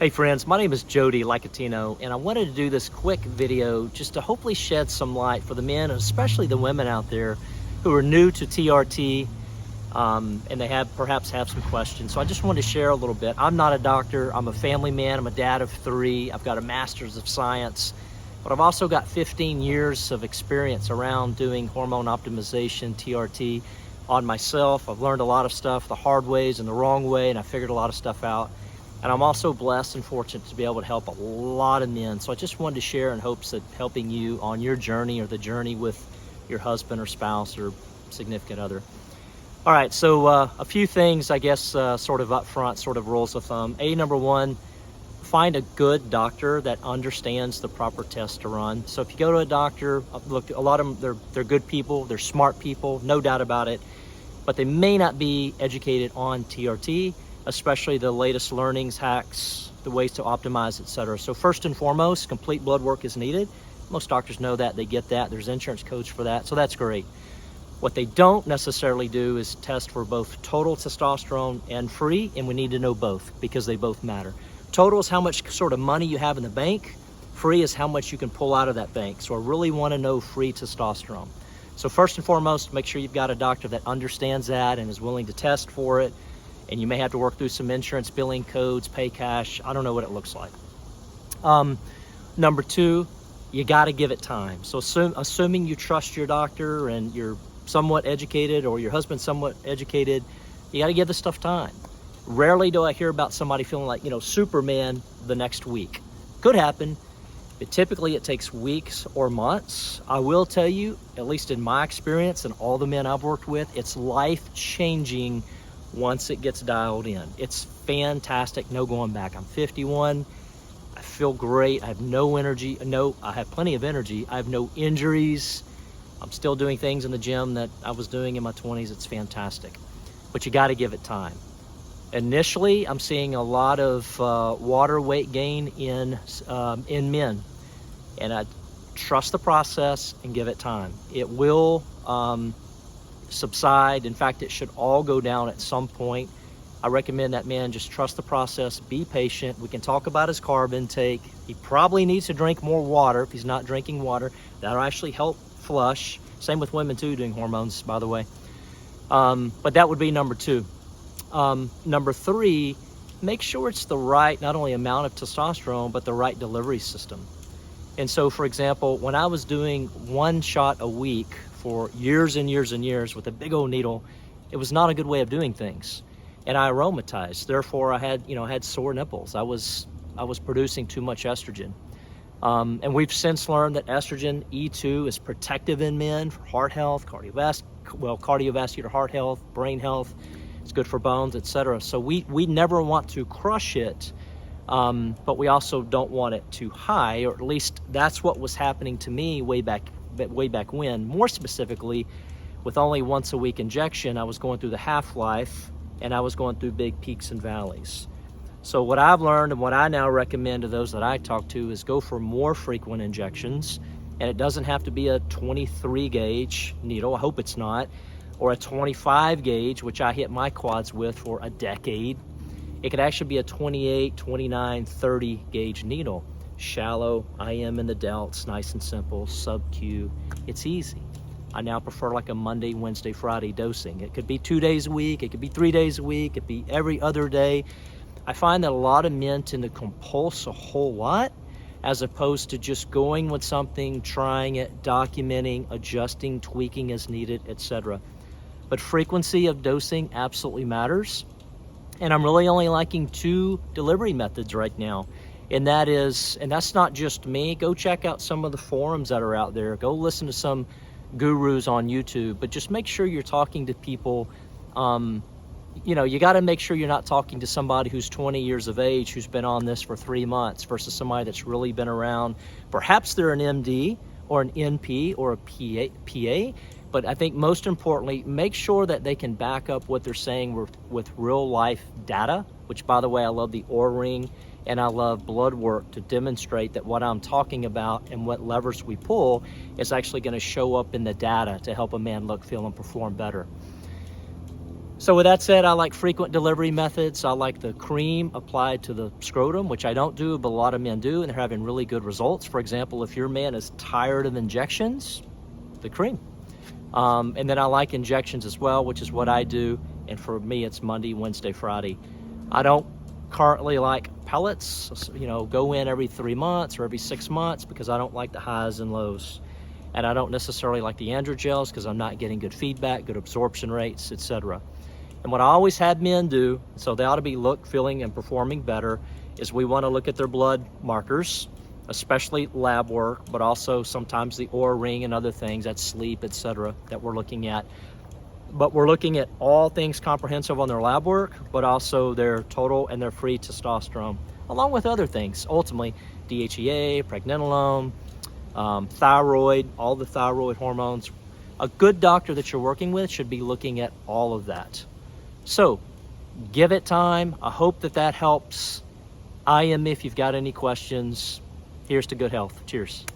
Hey friends, my name is Jody Licatino, and I wanted to do this quick video just to hopefully shed some light for the men, and especially the women out there who are new to TRT, and they perhaps have some questions. So I just wanted to share a little bit. I'm not a doctor, I'm a family man, I'm a dad of 3, I've got a master's of science, but I've also got 15 years of experience around doing hormone optimization, TRT, on myself. I've learned a lot of stuff the hard ways and the wrong way, and I figured a lot of stuff out. And I'm also blessed and fortunate to be able to help a lot of men. So I just wanted to share in hopes that helping you on your journey or the journey with your husband or spouse or significant other. All right, so a few things, I guess, sort of up front, sort of rules of thumb. Number 1, find a good doctor that understands the proper test to run. So if you go to a doctor, look, a lot of them, they're good people, they're smart people, no doubt about it, but they may not be educated on TRT, especially the latest learnings, hacks, the ways to optimize, etc. So first and foremost, complete blood work is needed. Most doctors know that, they get that, there's insurance codes for that, so that's great. What they don't necessarily do is test for both total testosterone and free, and we need to know both because they both matter. Total is how much sort of money you have in the bank, free is how much you can pull out of that bank. So I really want to know free testosterone. So first and foremost, make sure you've got a doctor that understands that and is willing to test for it. And you may have to work through some insurance billing codes, pay cash. I don't know what it looks like. Number 2, you got to give it time. So assuming you trust your doctor and you're somewhat educated or your husband's somewhat educated, you got to give this stuff time. Rarely do I hear about somebody feeling like, Superman the next week. Could happen, but typically it takes weeks or months. I will tell you, at least in my experience and all the men I've worked with, it's life-changing once it gets dialed in. It's fantastic, no going back. I'm 51, I feel great, I have no energy, I have plenty of energy, I have no injuries, I'm still doing things in the gym that I was doing in my 20s, it's fantastic. But you gotta give it time. Initially, I'm seeing a lot of water weight gain in men, and I trust the process and give it time. It will subside. In fact, it should all go down at some point. I recommend that man just trust the process, be patient. We can talk about his carb intake. He probably needs to drink more water if he's not drinking water. That'll actually help flush. Same with women too, doing hormones, by the way. But that would be number 2. Number 3, make sure it's the right, not only amount of testosterone, but the right delivery system. And so, for example, when I was doing 1 shot a week for years and years and years with a big old needle, it was not a good way of doing things. And I aromatized, therefore I had sore nipples. I was producing too much estrogen. And we've since learned that estrogen, E2, is protective in men for heart health, cardiovascular heart health, brain health. It's good for bones, etc. So we never want to crush it, but we also don't want it too high, or at least that's what was happening to me way back when. More specifically, with only once a week injection, I was going through the half-life and I was going through big peaks and valleys. So what I've learned and what I now recommend to those that I talk to is go for more frequent injections. And it doesn't have to be a 23 gauge needle, I hope it's not, or a 25 gauge, which I hit my quads with for a decade. It could actually be a 28, 29, 30 gauge needle. Shallow, IM in the delts, nice and simple, sub-Q, it's easy. I now prefer like a Monday, Wednesday, Friday dosing. It could be 2 days a week, it could be 3 days a week, it could be every other day. I find that a lot of men tend to compulse a whole lot as opposed to just going with something, trying it, documenting, adjusting, tweaking as needed, etc. But frequency of dosing absolutely matters. And I'm really only liking 2 delivery methods right now. And that's not just me. Go check out some of the forums that are out there. Go listen to some gurus on YouTube, but just make sure you're talking to people. You got to make sure you're not talking to somebody who's 20 years of age, who's been on this for 3 months versus somebody that's really been around. Perhaps they're an MD or an NP or a PA, but I think most importantly, make sure that they can back up what they're saying with real life data, which, by the way, I love the Oura Ring and I love blood work to demonstrate that what I'm talking about and what levers we pull is actually going to show up in the data to help a man look, feel, and perform better. So with that said, I like frequent delivery methods. I like the cream applied to the scrotum, which I don't do, but a lot of men do, and they're having really good results. For example, if your man is tired of injections, the cream. And then I like injections as well, which is what I do. And for me, it's Monday, Wednesday, Friday. I don't currently like pellets, go in every 3 months or every 6 months because I don't like the highs and lows. And I don't necessarily like the androgels because I'm not getting good feedback, good absorption rates, etc. And what I always had men do, so they ought to be feeling and performing better, is we want to look at their blood markers, especially lab work, but also sometimes the Oura ring and other things, that's sleep, etc., that we're looking at. But we're looking at all things comprehensive on their lab work, but also their total and their free testosterone, along with other things. Ultimately, DHEA, pregnenolone, thyroid, all the thyroid hormones. A good doctor that you're working with should be looking at all of that. So give it time. I hope that helps. IM me if you've got any questions. Here's to good health. Cheers.